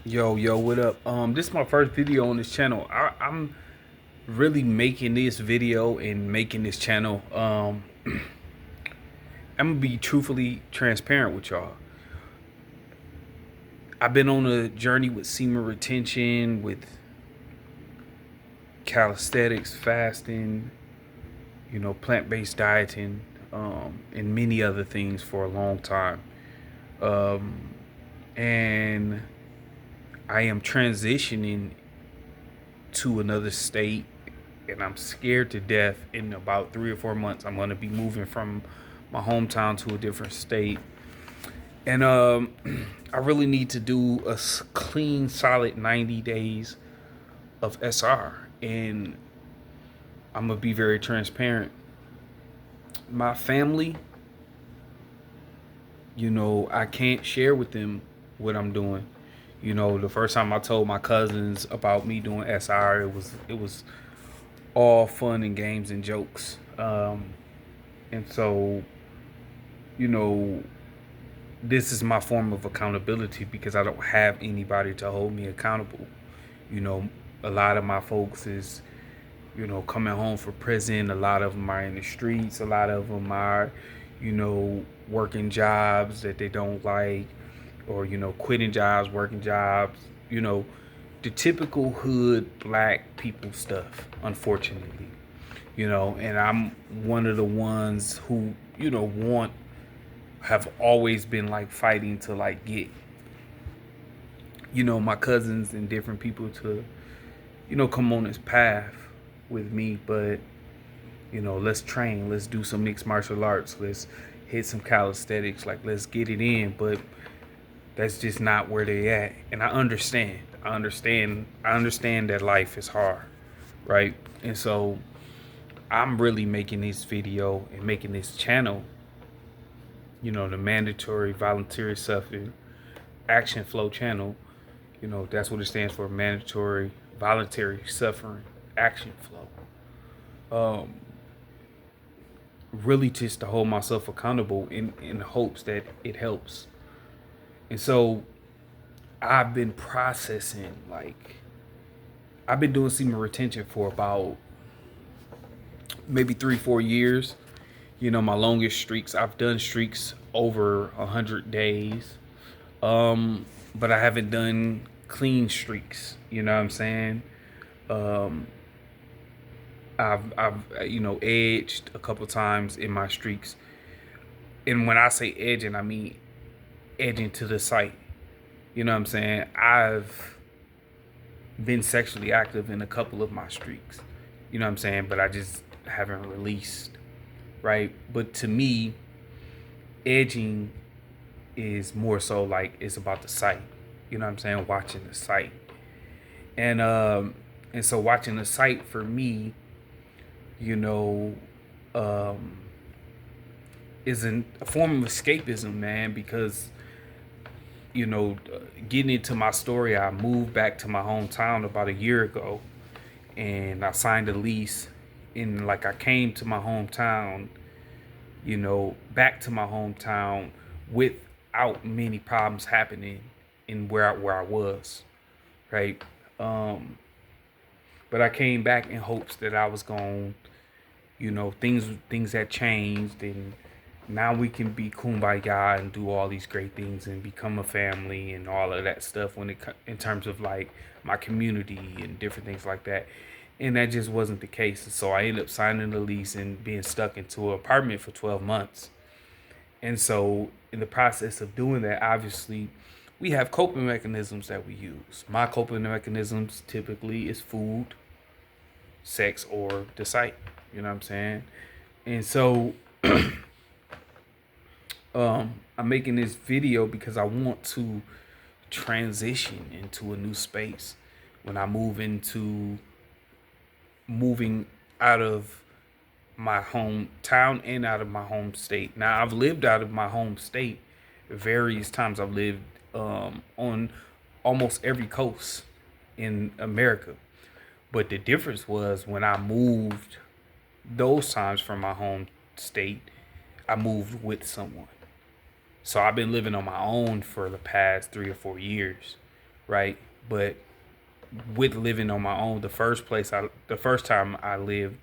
Yo, what up? This is my first video on this channel. I'm really making this video and making this channel. I'm gonna be truthfully transparent with y'all. I've been on a journey with semen retention, with calisthenics, fasting, plant-based dieting, and many other things for a long time. Um, and I am transitioning to another state, and I'm scared to death. In about 3 or 4 months I'm going to be moving from my hometown to a different state, and I really need to do a clean solid 90 days of SR. And I'm gonna be very transparent. My family, I can't share with them what I'm doing. The first time I told my cousins about me doing SR, it was all fun and games and jokes. And so, you know, this is my form of accountability because I don't have anybody to hold me accountable. You know, a lot of my folks is, coming home from prison. A lot of them are in the streets. A lot of them are, working jobs that they don't like, or, quitting jobs, working jobs, you know, the typical hood black people stuff, unfortunately. And I'm one of the ones who, want have always been like fighting to like get, my cousins and different people to, come on this path with me. But, let's train, let's do some mixed martial arts, let's hit some calisthenics, like let's get it in. But that's just not where they at. And I understand that life is hard, right? And so I'm really making this video and making this channel, the mandatory voluntary suffering action flow channel. That's what it stands for: mandatory voluntary suffering action flow. Really just to hold myself accountable in hopes that it helps. And so I've been processing, like, I've been doing semen retention for about maybe 3 4 years. My longest streaks, I've done streaks over 100 days. But I haven't done clean streaks. You know what I'm saying? Um, I've edged a couple times in my streaks, and when I say edging, I mean edging to the site. You know what I'm saying? I've been sexually active in a couple of my streaks. You know what I'm saying? But I just haven't released, right? But to me, edging is more so like it's about the site. You know what I'm saying? Watching the site. And so watching the site for me, you know, um is a form of escapism, man, because getting into my story, I moved back to my hometown about a year ago, and I signed a lease. And like I came to my hometown, back to my hometown without many problems happening in where I was, right? Um, but I came back in hopes that I was going, things had changed, and now we can be kumbaya and do all these great things and become a family and all of that stuff when in terms of like my community and different things like that. And that just wasn't the case. So I ended up signing the lease and being stuck into an apartment for 12 months. And so in the process of doing that, obviously we have coping mechanisms that we use. My coping mechanisms typically is food, sex, or the site. You know what I'm saying? And so I'm making this video because I want to transition into a new space when I moving out of my hometown and out of my home state. Now, I've lived out of my home state various times. I've lived on almost every coast in America. But the difference was when I moved those times from my home state, I moved with someone. So I've been living on my own for the past 3 or 4 years, right? But with living on my own, the first time I lived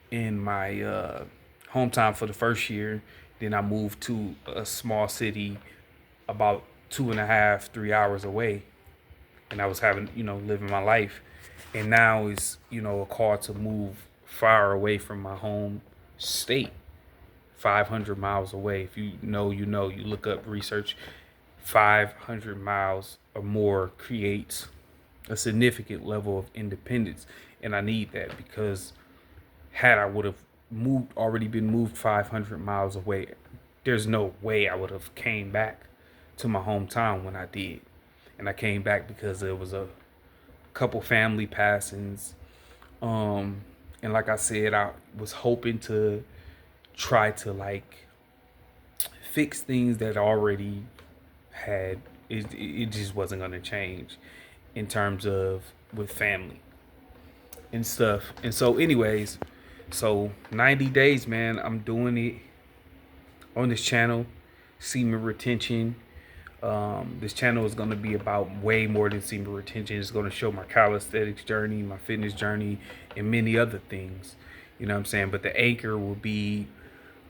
in my hometown for the first year, then I moved to a small city about 2.5, 3 hours away, and I was having, living my life. And now is, a call to move far away from my home state, 500 miles away. If you know, you look up research, 500 miles or more creates a significant level of independence. And I need that because had I would have already been moved 500 miles away, there's no way I would have came back to my hometown when I did. And I came back because there was a couple family passings. And like I said, I was hoping to try to like fix things that already had it just wasn't going to change in terms of with family and stuff. And so anyways, so 90 days, man, I'm doing it on this channel, semen retention. This channel is going to be about way more than semen retention. It's going to show my calisthenics journey, my fitness journey, and many other things. You know what I'm saying? But the anchor will be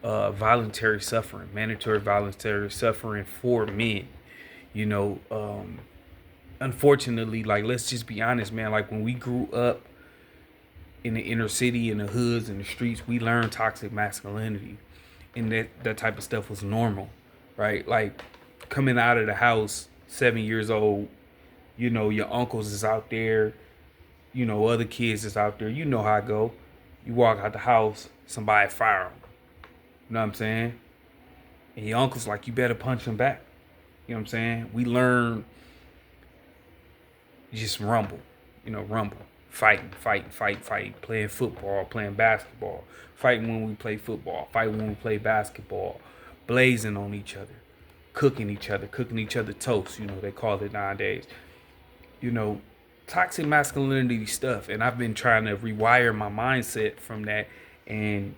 voluntary suffering, mandatory voluntary suffering for men. You know, unfortunately, like, let's just be honest, man. Like, when we grew up in the inner city, in the hoods, in the streets, we learned toxic masculinity, and that type of stuff was normal, right? Like, coming out of the house, 7 years old, your uncles is out there, other kids is out there. You know how I go. You walk out the house, somebody fire them. You know what I'm saying? And your uncle's like, you better punch him back. You know what I'm saying? We learn just rumble, rumble. Fighting, playing football, playing basketball, fighting when we play football, fighting when we play basketball, blazing on each other, cooking each other toast, they call it nowadays. Toxic masculinity stuff. And I've been trying to rewire my mindset from that and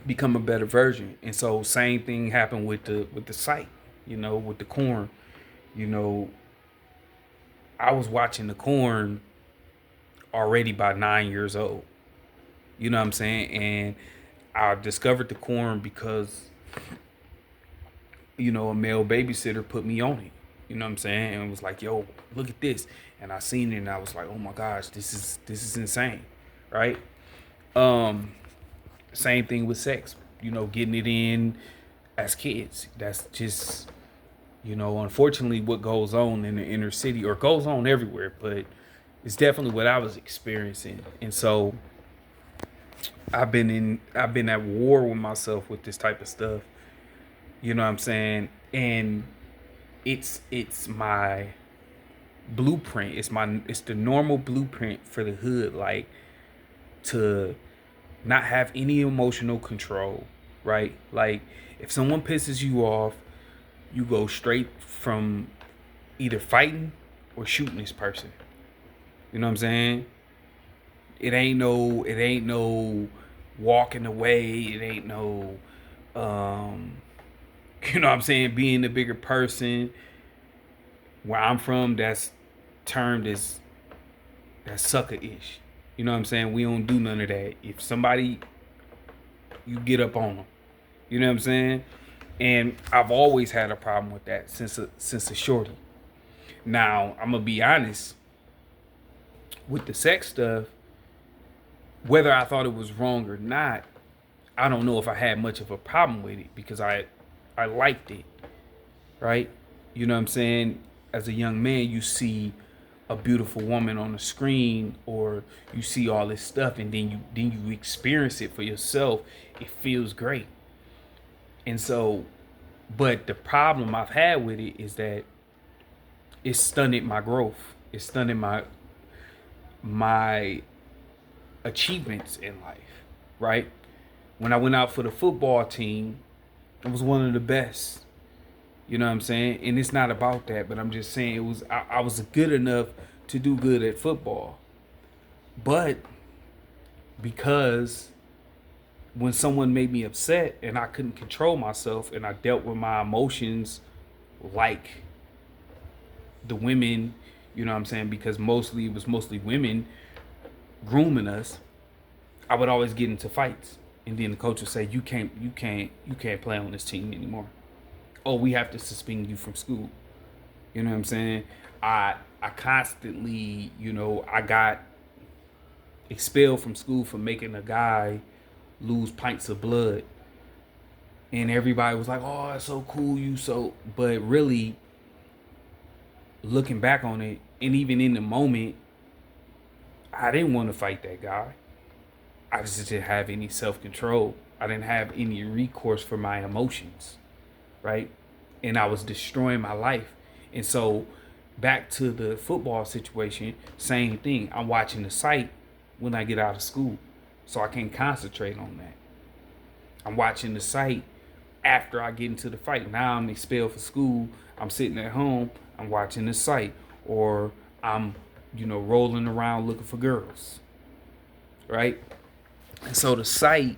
become a better version. And so same thing happened with the site, with the corn. I was watching the corn already by 9 years old. You know what I'm saying? And I discovered the corn because, a male babysitter put me on it. You know what I'm saying? And it was like, yo, look at this. And I seen it and I was like, oh my gosh, this is insane. Right? Same thing with sex, getting it in as kids. That's just, unfortunately what goes on in the inner city, or goes on everywhere, but it's definitely what I was experiencing. And so I've been at war with myself with this type of stuff. You know what I'm saying? And it's my blueprint. It's the normal blueprint for the hood, like, to not have any emotional control, right? Like, if someone pisses you off, you go straight from either fighting or shooting this person. You know what I'm saying? It ain't no walking away. It ain't no, you know what I'm saying, being the bigger person. Where I'm from, that's termed as sucker-ish. You know what I'm saying? We don't do none of that. If somebody, you get up on them. You know what I'm saying? And I've always had a problem with that since a shorty. Now, I'm going to be honest. With the sex stuff, whether I thought it was wrong or not, I don't know if I had much of a problem with it because I liked it, right? You know what I'm saying? As a young man, you see a beautiful woman on the screen, or you see all this stuff, and then you experience it for yourself. It feels great. And so, but the problem I've had with it is that it stunted my growth. It stunted my achievements in life, right? When I went out for the football team, I was one of the best. You know what I'm saying? And it's not about that, but I'm just saying I was good enough to do good at football. But because when someone made me upset and I couldn't control myself and I dealt with my emotions like the women, because mostly it was mostly women grooming us, I would always get into fights. And then the coach would say, you can't play on this team anymore. Oh, we have to suspend you from school. You know what I'm saying? I constantly, I got expelled from school for making a guy lose pints of blood. And everybody was like, "Oh, it's so cool, you so." But really, looking back on it, and even in the moment, I didn't want to fight that guy. I just didn't have any self control. I didn't have any recourse for my emotions, right? And I was destroying my life. And so, back to the football situation, same thing. I'm watching the site when I get out of school, so I can't concentrate on that. I'm watching the site after I get into the fight. Now I'm expelled for school. I'm sitting at home. I'm watching the site, or I'm, rolling around looking for girls, right? And so the site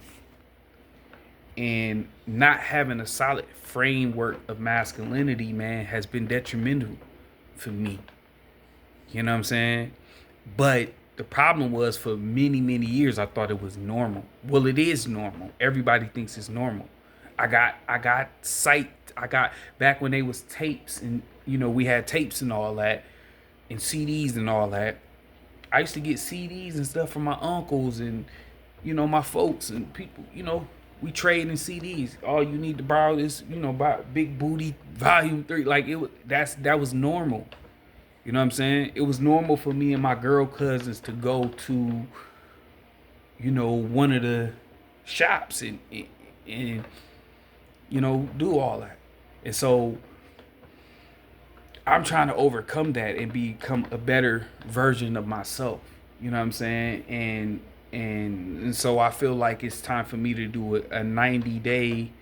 and not having a solid framework of masculinity, man, has been detrimental for me. You know what I'm saying? But the problem was, for many, many years, I thought it was normal. Well, it is normal. Everybody thinks it's normal. I got psyched. I got, back when they was tapes, and we had tapes and all that, and CDs and all that. I used to get CDs and stuff from my uncles and my folks and people. We trade in CDs. Oh, you need to borrow this, buy Big Booty Volume 3. Like, that was normal. You know what I'm saying? It was normal for me and my girl cousins to go to, one of the shops and do all that. And so I'm trying to overcome that and become a better version of myself. You know what I'm saying? And so I feel like it's time for me to do a 90-day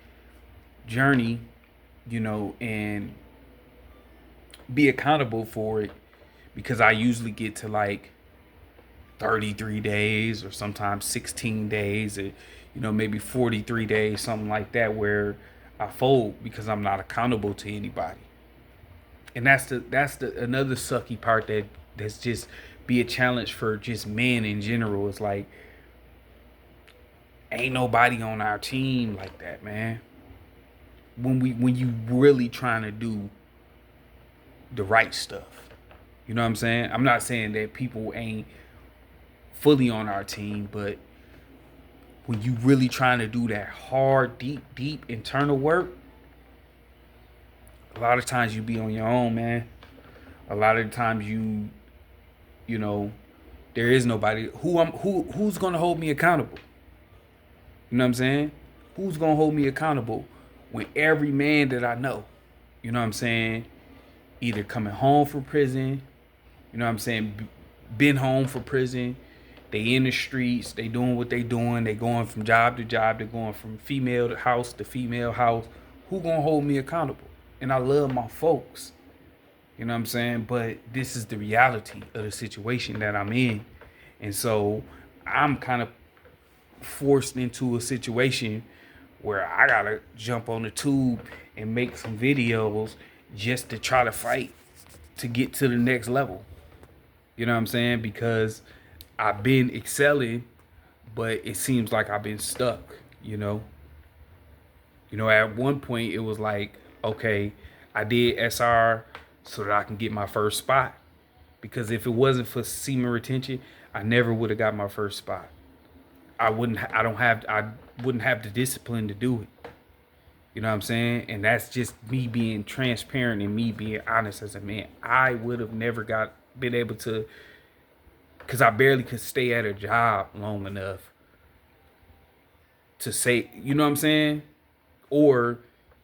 journey, and be accountable for it, because I usually get to like 33 days or sometimes 16 days, or, maybe 43 days, something like that, where I fold because I'm not accountable to anybody. And that's the another sucky part that's just be a challenge for just men in general. It's like, ain't nobody on our team like that, man. When you really trying to do the right stuff. You know what I'm saying? I'm not saying that people ain't fully on our team, but when you really trying to do that hard, deep internal work, a lot of times you be on your own, man. A lot of the times there is nobody who's gonna hold me accountable. You know what I'm saying? Who's gonna hold me accountable when every man that I know, you know what I'm saying, either coming home from prison, you know what I'm saying, been home from prison, they in the streets, they doing what they doing, they going from job to job, they going from female house to female house. Who gonna hold me accountable? And I love my folks, you know what I'm saying, but this is the reality of the situation that I'm in. And so I'm kind of forced into a situation where I gotta jump on the tube and make some videos just to try to fight to get to the next level. You know what I'm saying? Because I've been excelling, but it seems like I've been stuck, at one point it was like, okay, I did SR so that I can get my first spot. Because if it wasn't for semen retention, I never would have got my first spot. I wouldn't have the discipline to do it. You know what I'm saying? And that's just me being transparent and me being honest as a man. I would have never been able to, because I barely could stay at a job long enough to say, you know what I'm saying? Or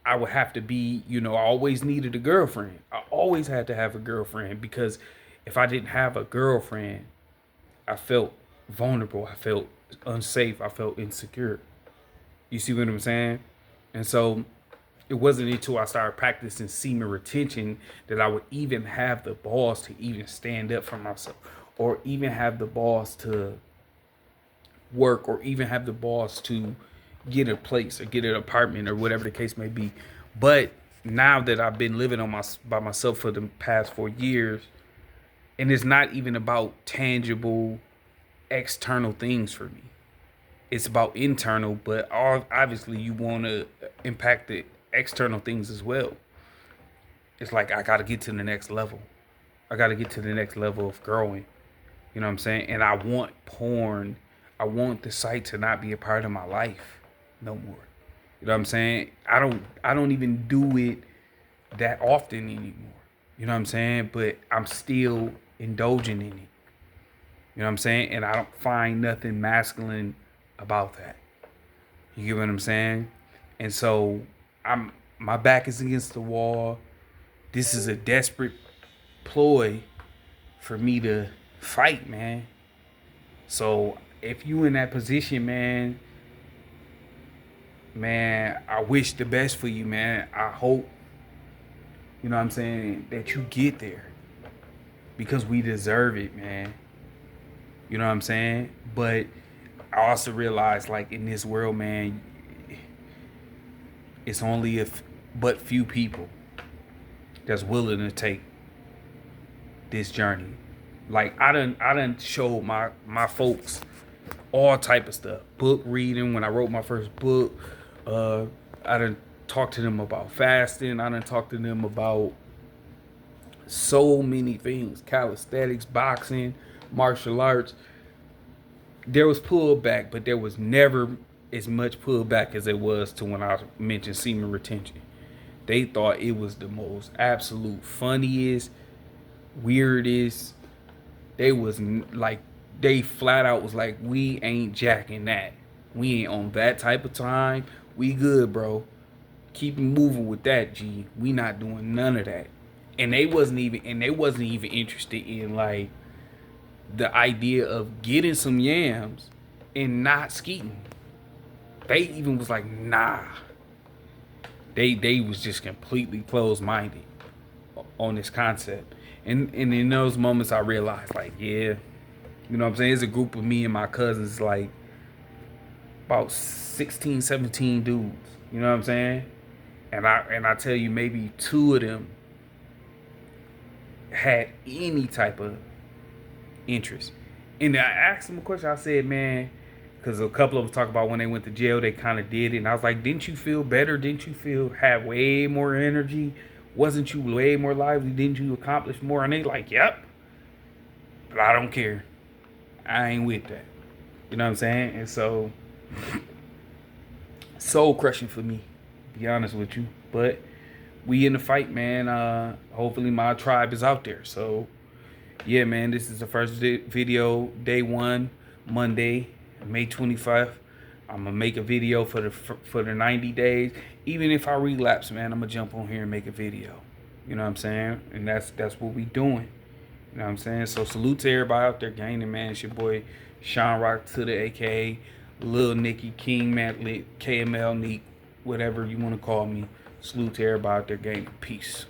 I would have to be, I always needed a girlfriend. I always had to have a girlfriend, because if I didn't have a girlfriend, I felt vulnerable. I felt unsafe. I felt insecure. You see what I'm saying? And so it wasn't until I started practicing semen retention that I would even have the balls to even stand up for myself, or even have the balls to work, or even have the balls to get a place or get an apartment or whatever the case may be. But now that I've been living by myself for the past 4 years, and it's not even about tangible external things for me. It's about internal, but obviously you want to impact the external things as well. It's like I got to get to the next level. I got to get to the next level of growing. You know what I'm saying? And I want porn. I want the site to not be a part of my life no more. You know what I'm saying? I don't even do it that often anymore. You know what I'm saying? But I'm still indulging in it. You know what I'm saying? And I don't find nothing masculine about that. You get what I'm saying? And so my back is against the wall. This is a desperate ploy for me to fight, man. So if you in that position, man, I wish the best for you, man. I hope, you know what I'm saying, that you get there. Because we deserve it, man. You know what I'm saying? But I also realize, like, in this world, man, it's only but few people that's willing to take this journey. Like, I done showed my folks all type of stuff. Book reading when I wrote my first book. I done talked to them about fasting. I done talked to them about so many things. Calisthenics, boxing, martial arts. There was pullback, but there was never as much pullback as it was to when I mentioned semen retention. They thought it was the most absolute funniest, weirdest. They was like, they flat out was like, we ain't jacking that. We ain't on that type of time. We good, bro. Keep moving with that, G. We not doing none of that. And they wasn't even interested in, like, the idea of getting some yams and not skeeting. They even was like, nah. They was just completely closed-minded on this concept. And in those moments I realized, like, yeah, you know what I'm saying? There's a group of me and my cousins, like, about 16, 17 dudes. You know what I'm saying? And I tell you, maybe 2 of them had any type of interest. And I asked them a question. I said, man, because a couple of them talk about when they went to jail, they kind of did it. And I was like, didn't you feel better? Didn't you have way more energy? Wasn't you way more lively? Didn't you accomplish more? And they like, yep. But I don't care. I ain't with that. You know what I'm saying? And so, soul crushing for me, to be honest with you. But we in the fight, man. Hopefully my tribe is out there. So, yeah, man, this is the first video, day 1, Monday, May 25th. I'm gonna make a video for the 90 days. Even if I relapse, man, I'm gonna jump on here and make a video. You know what I'm saying? And that's what we doing. You know what I'm saying? So salute to everybody out there gaining, man. It's your boy Sean Rock to the AKA Lil Nicky, King Matlet, KML Neek, whatever you want to call me. Salute to everybody out there gaining. Peace.